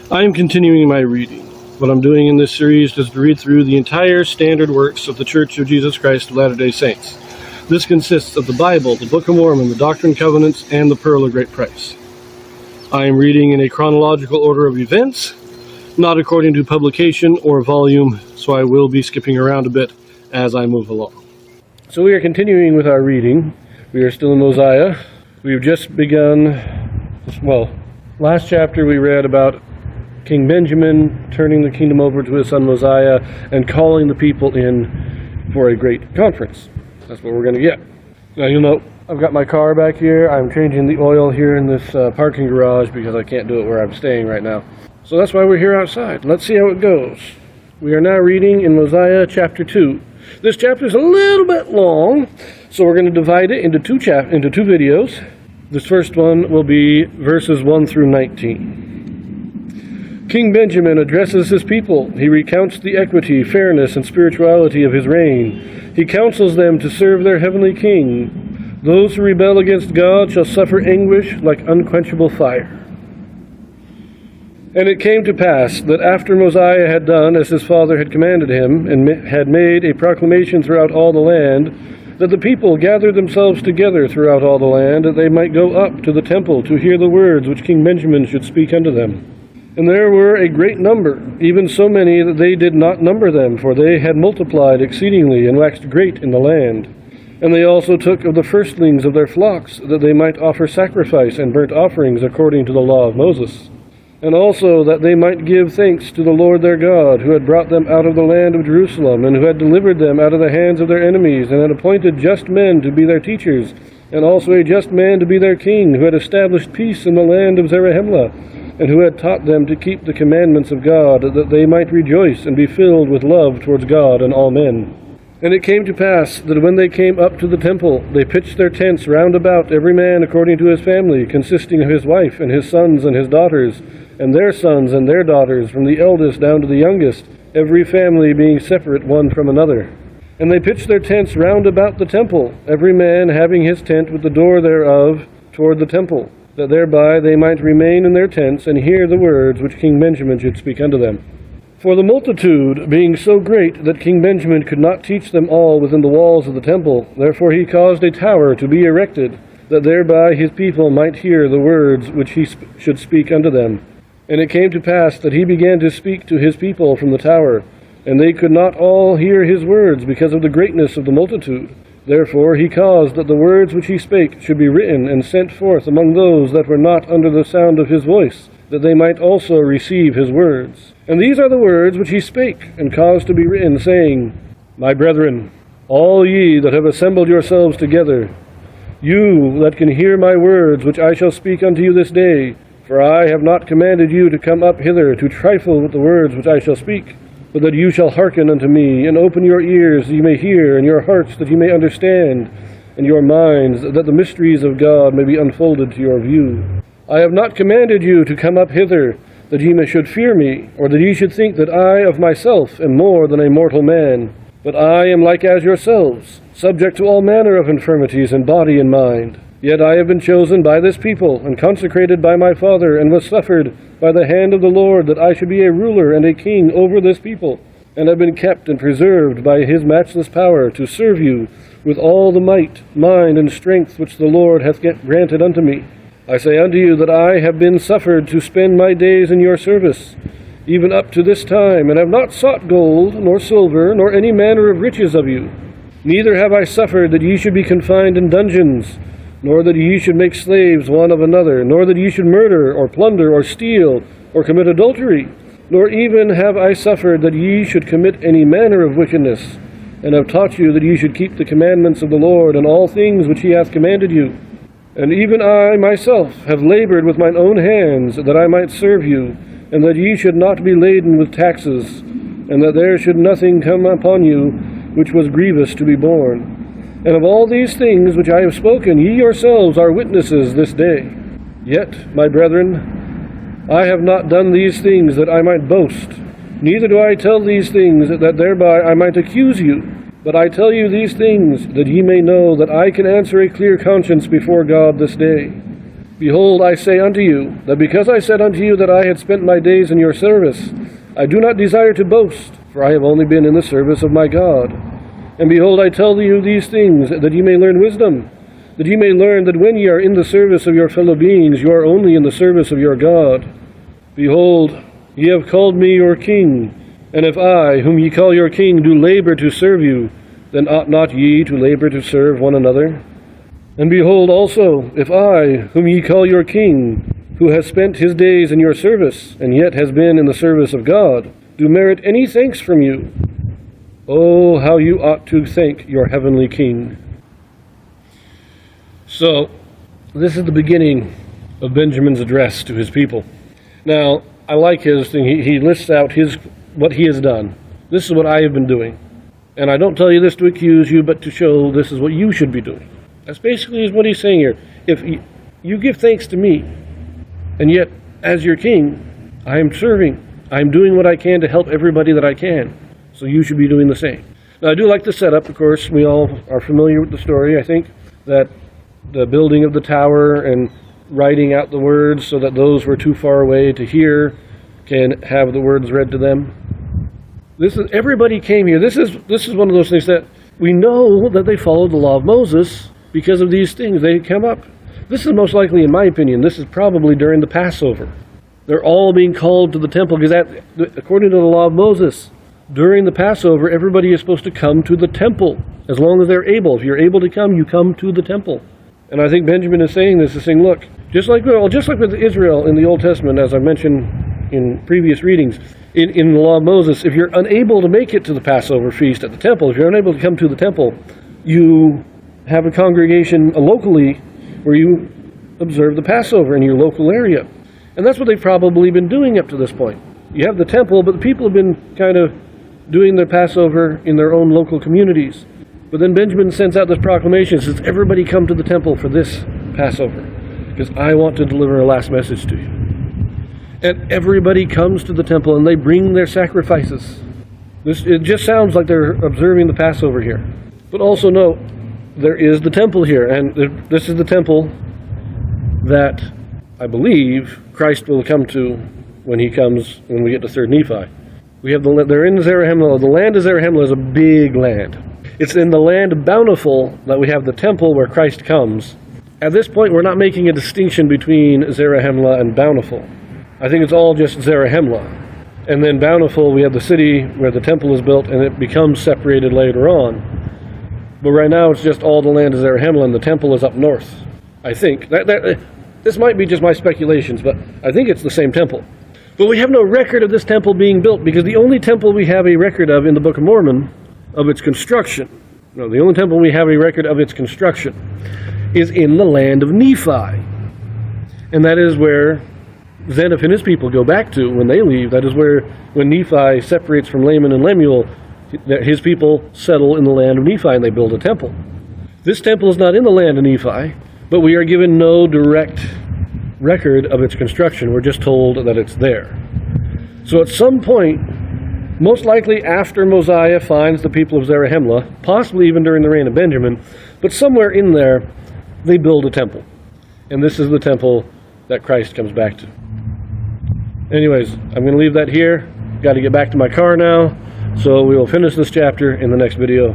I am continuing my reading. What I'm doing in this series is to read through the entire standard works of the Church of Jesus Christ of Latter-day Saints. This consists of the Bible, the Book of Mormon, the Doctrine and Covenants, and the Pearl of Great Price. I am reading in a chronological order of events, not according to publication or volume, so I will be skipping around a bit as I move along. So we are continuing with our reading. We are still in Mosiah. We've just begun, last chapter we read about King Benjamin turning the kingdom over to his son Mosiah and calling the people in for a great conference. That's what we're going to get. Now, you'll note I've got my car back here. I'm changing the oil here in this parking garage because I can't do it where I'm staying right now. So that's why we're here outside. Let's see how it goes. We are now reading in Mosiah chapter 2. This chapter is a little bit long, so we're going to divide it into two videos. This first one will be verses 1 through 19. King Benjamin addresses his people. He recounts the equity, fairness, and spirituality of his reign. He counsels them to serve their heavenly king. Those who rebel against God shall suffer anguish like unquenchable fire. And it came to pass that after Mosiah had done as his father had commanded him, and had made a proclamation throughout all the land, that the people gathered themselves together throughout all the land, that they might go up to the temple to hear the words which King Benjamin should speak unto them. And there were a great number, even so many that they did not number them, for they had multiplied exceedingly and waxed great in the land. And they also took of the firstlings of their flocks, that they might offer sacrifice and burnt offerings according to the law of Moses. And also that they might give thanks to the Lord their God, who had brought them out of the land of Jerusalem, and who had delivered them out of the hands of their enemies, and had appointed just men to be their teachers, and also a just man to be their king, who had established peace in the land of Zarahemla, and who had taught them to keep the commandments of God, that they might rejoice and be filled with love towards God and all men. And it came to pass that when they came up to the temple, they pitched their tents round about, every man according to his family, consisting of his wife and his sons and his daughters, and their sons and their daughters, from the eldest down to the youngest, every family being separate one from another. And they pitched their tents round about the temple, every man having his tent with the door thereof toward the temple, that thereby they might remain in their tents and hear the words which King Benjamin should speak unto them. For the multitude being so great that King Benjamin could not teach them all within the walls of the temple, therefore he caused a tower to be erected, that thereby his people might hear the words which he should speak unto them. And it came to pass that he began to speak to his people from the tower, and they could not all hear his words because of the greatness of the multitude. Therefore he caused that the words which he spake should be written and sent forth among those that were not under the sound of his voice, that they might also receive his words. And these are the words which he spake, and caused to be written, saying, My brethren, all ye that have assembled yourselves together, you that can hear my words which I shall speak unto you this day, for I have not commanded you to come up hither to trifle with the words which I shall speak, but that you shall hearken unto me, and open your ears that ye may hear, and your hearts that ye may understand, and your minds that the mysteries of God may be unfolded to your view. I have not commanded you to come up hither, that ye should fear me, or that ye should think that I of myself am more than a mortal man. But I am like as yourselves, subject to all manner of infirmities in body and mind. Yet I have been chosen by this people, and consecrated by my Father, and was suffered by the hand of the Lord, that I should be a ruler and a king over this people, and have been kept and preserved by his matchless power, to serve you with all the might, mind, and strength which the Lord hath granted unto me. I say unto you that I have been suffered to spend my days in your service, even up to this time, and have not sought gold, nor silver, nor any manner of riches of you. Neither have I suffered that ye should be confined in dungeons, nor that ye should make slaves one of another, nor that ye should murder, or plunder, or steal, or commit adultery, nor even have I suffered that ye should commit any manner of wickedness, and have taught you that ye should keep the commandments of the Lord, and all things which he hath commanded you. And even I myself have labored with mine own hands, that I might serve you, and that ye should not be laden with taxes, and that there should nothing come upon you which was grievous to be borne. And of all these things which I have spoken, ye yourselves are witnesses this day. Yet, my brethren, I have not done these things that I might boast, neither do I tell these things that thereby I might accuse you. But I tell you these things, that ye may know that I can answer a clear conscience before God this day. Behold, I say unto you, that because I said unto you that I had spent my days in your service, I do not desire to boast, for I have only been in the service of my God. And behold, I tell you these things, that ye may learn wisdom, that ye may learn that when ye are in the service of your fellow beings, you are only in the service of your God. Behold, ye have called me your king, and if I, whom ye call your king, do labor to serve you, then ought not ye to labor to serve one another? And behold also, if I, whom ye call your king, who has spent his days in your service, and yet has been in the service of God, do merit any thanks from you, oh, how you ought to thank your heavenly King. So, this is the beginning of Benjamin's address to his people. Now, I like his thing. He lists out what he has done. This is what I have been doing. And I don't tell you this to accuse you, but to show this is what you should be doing. That's basically what he's saying here. If you give thanks to me, and yet, as your king, I am serving. I am doing what I can to help everybody that I can. So you should be doing the same. Now, I do like the setup. Of course, we all are familiar with the story. I think that the building of the tower and writing out the words so that those who are too far away to hear can have the words read to them. Everybody came here. This is one of those things that we know that they followed the law of Moses because of these things. They come up. This is most likely, in my opinion, this is probably during the Passover. They're all being called to the temple because according to the law of Moses, during the Passover, everybody is supposed to come to the temple as long as they're able. If you're able to come, you come to the temple. And I think Benjamin is saying this, is saying, look, just like with Israel in the Old Testament, as I mentioned in previous readings, in the law of Moses, if you're unable to make it to the Passover feast at the temple, if you're unable to come to the temple, you have a congregation locally where you observe the Passover in your local area. And that's what they've probably been doing up to this point. You have the temple, but the people have been kind of doing their Passover in their own local communities. But then Benjamin sends out this proclamation, says, everybody come to the temple for this Passover, because I want to deliver a last message to you. And everybody comes to the temple and they bring their sacrifices. It just sounds like they're observing the Passover here. But also note, there is the temple here, and this is the temple that I believe Christ will come to when he comes, when we get to 3rd Nephi. They're in Zarahemla. The land of Zarahemla is a big land. It's in the land of Bountiful that we have the temple where Christ comes. At this point, we're not making a distinction between Zarahemla and Bountiful. I think it's all just Zarahemla. And then Bountiful, we have the city where the temple is built, and it becomes separated later on. But right now, it's just all the land of Zarahemla, and the temple is up north. I think. This might be just my speculations, but I think it's the same temple. But we have no record of this temple being built, because the only temple we have a record of in the Book of Mormon, of its construction, the only temple we have a record of its construction, is in the land of Nephi. And that is where Zeniff and his people go back to when they leave. That is where, when Nephi separates from Laman and Lemuel, his people settle in the land of Nephi and they build a temple. This temple is not in the land of Nephi, but we are given no direct record of its construction. We're just told that it's there. So at some point, most likely after Mosiah finds the people of Zarahemla, possibly even during the reign of Benjamin, but somewhere in there, they build a temple. And this is the temple that Christ comes back to. Anyways, I'm going to leave that here. Got to get back to my car now, so we will finish this chapter in the next video.